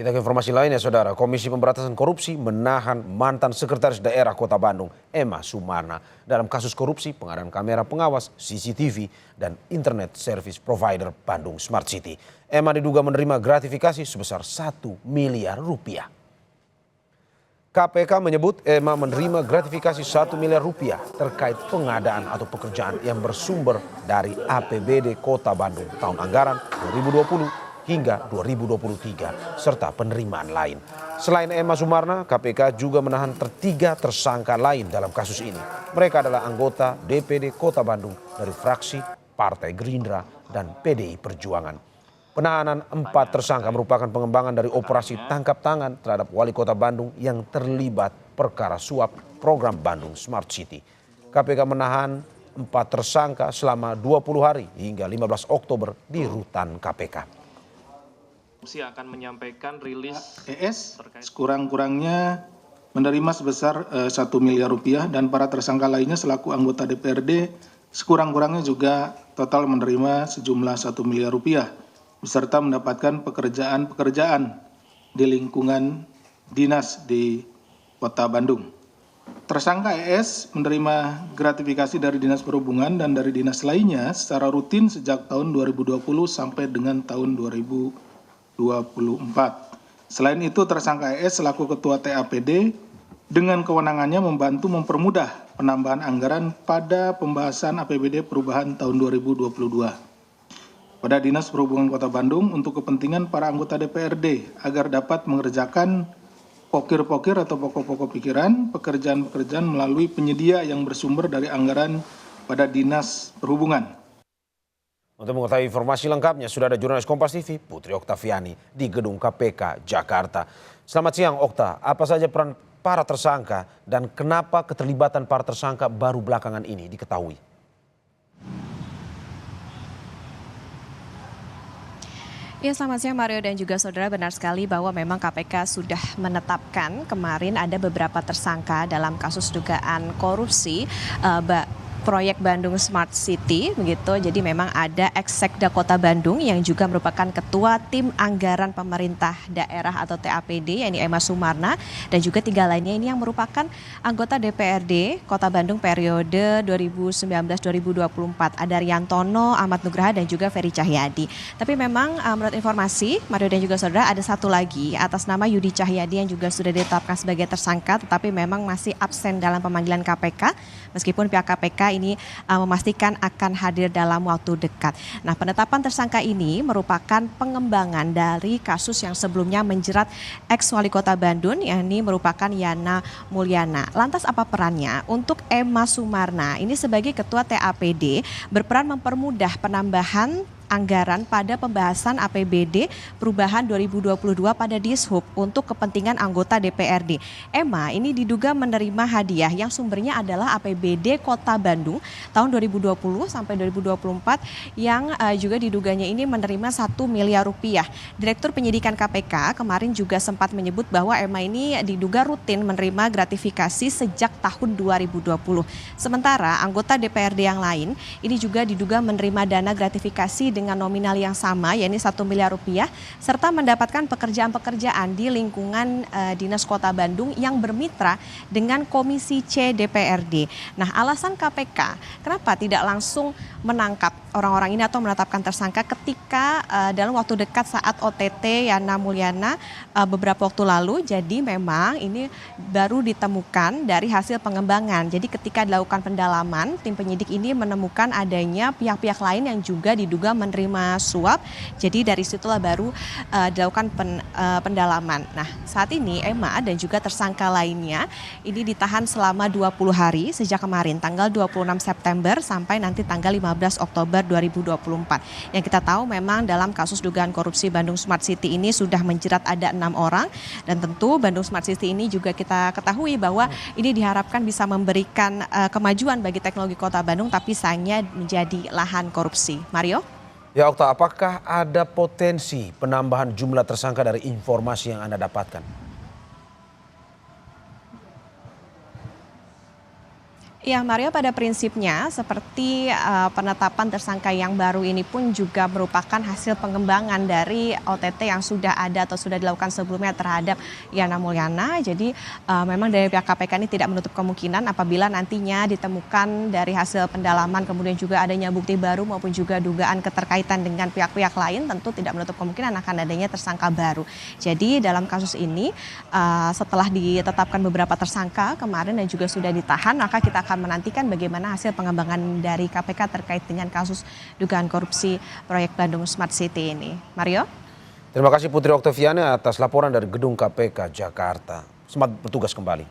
Kita ke informasi lainnya, Saudara. Komisi Pemberantasan Korupsi menahan mantan Sekretaris Daerah Kota Bandung, Emma Sumarna, dalam kasus korupsi pengadaan kamera pengawas CCTV dan Internet Service Provider Bandung Smart City. Emma diduga menerima gratifikasi sebesar 1 miliar rupiah. KPK menyebut Emma menerima gratifikasi 1 miliar rupiah terkait pengadaan atau pekerjaan yang bersumber dari APBD Kota Bandung tahun anggaran 2020 hingga 2023 serta penerimaan lain. Selain Emma Sumarna, KPK juga menahan tiga tersangka lain dalam kasus ini. Mereka adalah anggota DPD Kota Bandung dari fraksi Partai Gerindra dan PDI Perjuangan. Penahanan 4 tersangka merupakan pengembangan dari operasi tangkap tangan terhadap Wali Kota Bandung yang terlibat perkara suap program Bandung Smart City. KPK menahan 4 tersangka selama 20 hari hingga 15 Oktober di rutan KPK. Akan menyampaikan rilis ES sekurang-kurangnya menerima sebesar 1 miliar rupiah dan para tersangka lainnya selaku anggota DPRD sekurang-kurangnya juga total menerima sejumlah 1 miliar rupiah beserta mendapatkan pekerjaan-pekerjaan di lingkungan dinas di Kota Bandung. Tersangka ES menerima gratifikasi dari Dinas Perhubungan dan dari dinas lainnya secara rutin sejak tahun 2020 sampai dengan tahun 2024. Selain itu, tersangka ES selaku Ketua TAPD dengan kewenangannya membantu mempermudah penambahan anggaran pada pembahasan APBD perubahan tahun 2022 pada Dinas Perhubungan Kota Bandung untuk kepentingan para anggota DPRD agar dapat mengerjakan pokir-pokir atau pokok-pokok pikiran pekerjaan-pekerjaan melalui penyedia yang bersumber dari anggaran pada Dinas Perhubungan. Untuk mengetahui informasi lengkapnya, sudah ada jurnalis Kompas TV, Putri Oktaviani, di Gedung KPK, Jakarta. Selamat siang, Okta. Apa saja peran para tersangka dan kenapa keterlibatan para tersangka baru belakangan ini diketahui? Ya, selamat siang Mario dan juga saudara. Benar sekali bahwa memang KPK sudah menetapkan kemarin ada beberapa tersangka dalam kasus dugaan korupsi proyek Bandung Smart City begitu. Jadi memang ada ex-sekda Kota Bandung yang juga merupakan ketua tim anggaran pemerintah daerah atau TAPD, yakni Emma Sumarna, dan juga 3 lainnya ini yang merupakan anggota DPRD Kota Bandung periode 2019-2024. Ada Riantono, Ahmad Nugraha dan juga Ferry Cahyadi. Tapi memang menurut informasi Mario dan juga saudara, ada satu lagi atas nama Yudi Cahyadi yang juga sudah ditetapkan sebagai tersangka tetapi memang masih absen dalam pemanggilan KPK meskipun pihak KPK ini memastikan akan hadir dalam waktu dekat. Nah, penetapan tersangka ini merupakan pengembangan dari kasus yang sebelumnya menjerat ex wali kota Bandung, yakni merupakan Yana Mulyana. Lantas apa perannya? Untuk Emma Sumarna ini sebagai ketua TAPD berperan mempermudah penambahan anggaran pada pembahasan APBD perubahan 2022 pada Dishub untuk kepentingan anggota DPRD. Emma ini diduga menerima hadiah yang sumbernya adalah APBD Kota Bandung tahun 2020 sampai 2024 yang juga diduganya ini menerima 1 miliar rupiah. Direktur Penyidikan KPK kemarin juga sempat menyebut bahwa Emma ini diduga rutin menerima gratifikasi sejak tahun 2020. Sementara anggota DPRD yang lain ini juga diduga menerima dana gratifikasi dengan nominal yang sama, yakni 1 miliar rupiah, serta mendapatkan pekerjaan-pekerjaan di lingkungan Dinas Kota Bandung yang bermitra dengan Komisi C DPRD. Nah, alasan KPK kenapa tidak langsung menangkap orang-orang ini atau menetapkan tersangka ketika dalam waktu dekat saat OTT Yana Mulyana beberapa waktu lalu. Jadi memang ini baru ditemukan dari hasil pengembangan. Jadi ketika dilakukan pendalaman, tim penyidik ini menemukan adanya pihak-pihak lain yang juga diduga menerima suap. Jadi dari situlah baru dilakukan pendalaman. Nah, saat ini Emma dan juga tersangka lainnya ini ditahan selama 20 hari sejak kemarin tanggal 26 September sampai nanti tanggal 15 Oktober 2024. Yang kita tahu memang dalam kasus dugaan korupsi Bandung Smart City ini sudah menjerat ada 6 orang dan tentu Bandung Smart City ini juga kita ketahui bahwa ini diharapkan bisa memberikan kemajuan bagi teknologi Kota Bandung tapi sayangnya menjadi lahan korupsi. Mario? Ya, Okta, apakah ada potensi penambahan jumlah tersangka dari informasi yang Anda dapatkan? Ya, Mario, pada prinsipnya seperti penetapan tersangka yang baru ini pun juga merupakan hasil pengembangan dari OTT yang sudah ada atau sudah dilakukan sebelumnya terhadap Yana Mulyana. Jadi memang dari pihak KPK ini tidak menutup kemungkinan apabila nantinya ditemukan dari hasil pendalaman kemudian juga adanya bukti baru maupun juga dugaan keterkaitan dengan pihak-pihak lain, tentu tidak menutup kemungkinan akan adanya tersangka baru. Jadi dalam kasus ini setelah ditetapkan beberapa tersangka kemarin dan juga sudah ditahan, maka kita akan menantikan bagaimana hasil pengembangan dari KPK terkait dengan kasus dugaan korupsi proyek Bandung Smart City ini. Mario? Terima kasih Putri Oktaviana atas laporan dari Gedung KPK Jakarta. Selamat bertugas kembali.